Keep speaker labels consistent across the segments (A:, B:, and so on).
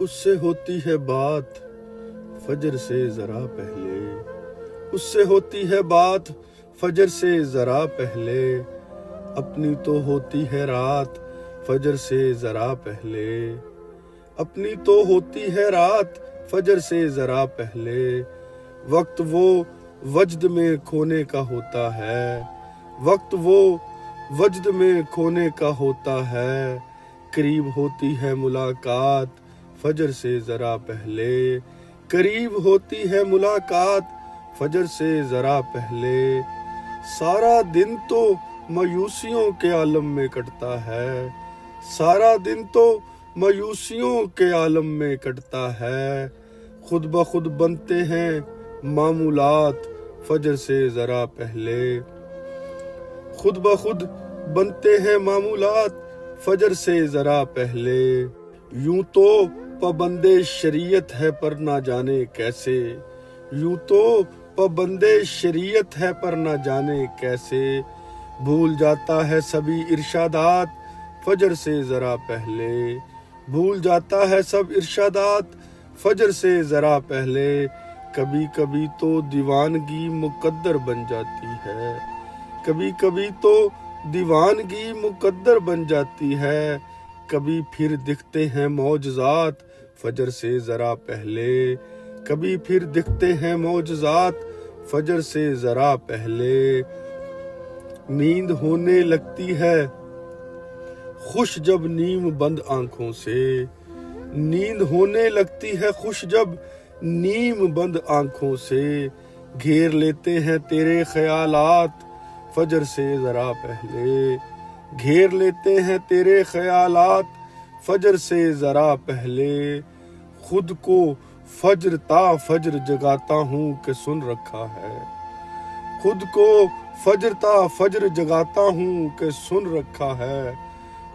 A: اس سے ہوتی ہے بات فجر سے ذرا پہلے، اس سے ہوتی ہے بات فجر سے ذرا پہلے، اپنی تو ہوتی ہے رات فجر سے ذرا پہلے، اپنی تو ہوتی ہے رات فجر سے ذرا پہلے، وقت وہ وجد میں کھونے کا ہوتا ہے، وقت وہ وجد میں کھونے کا ہوتا ہے، قریب ہوتی ہے ملاقات فجر سے ذرا پہلے، قریب ہوتی ہے ملاقات فجر سے ذرا پہلے، سارا دن تو مایوسیوں کے عالم میں کٹتا ہے، سارا دن تو مایوسیوں کے عالم میں کٹتا ہے، خود بخود بنتے ہیں معمولات فجر سے ذرا پہلے، خود بخود بنتے ہیں معمولات فجر سے ذرا پہلے، یوں تو پابند شریعت ہے پر نہ جانے کیسے، یوں تو پابند شریعت ہے پر نہ جانے کیسے، بھول جاتا ہے سبھی ارشادات فجر سے ذرا پہلے، بھول جاتا ہے سب ارشادات فجر سے ذرا پہلے، کبھی کبھی تو دیوانگی مقدر بن جاتی ہے، کبھی کبھی تو دیوانگی مقدر بن جاتی ہے، کبھی پھر دکھتے ہیں معجزات فجر سے ذرا پہلے، کبھی پھر دکھتے ہیں معجزات فجر سے ذرا پہلے، نیند ہونے لگتی ہے خوش جب نیم بند آنکھوں سے، نیند ہونے لگتی ہے خوش جب نیم بند آنکھوں سے، گھیر لیتے ہیں تیرے خیالات فجر سے ذرا پہلے، گھیر لیتے ہیں تیرے خیالات فجر سے ذرا پہلے، خود کو فجر تا فجر جگاتا ہوں کہ سن رکھا ہے، خود کو فجر تا فجر جگاتا ہوں کہ سن رکھا ہے،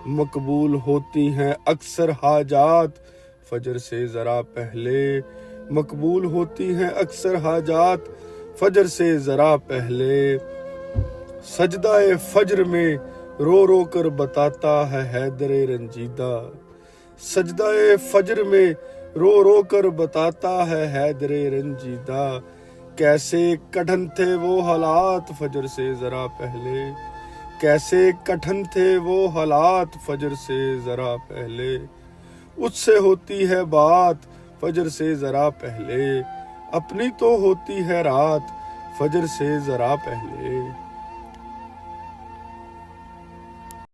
A: مقبول ہوتی ہیں اکثر حاجات فجر سے ذرا پہلے، مقبول ہوتی ہیں اکثر حاجات فجر سے ذرا پہلے، سجدہ فجر میں رو رو کر بتاتا ہے حیدر رنجیدہ، سجدہ فجر میں رو رو کر بتاتا ہے حیدر رنجیدہ، کیسے کٹھن تھے وہ حالات فجر سے ذرا پہلے، کیسے کٹھن تھے وہ حالات فجر سے ذرا پہلے، اس سے ہوتی ہے بات فجر سے ذرا پہلے، اپنی تو ہوتی ہے رات فجر سے ذرا پہلے۔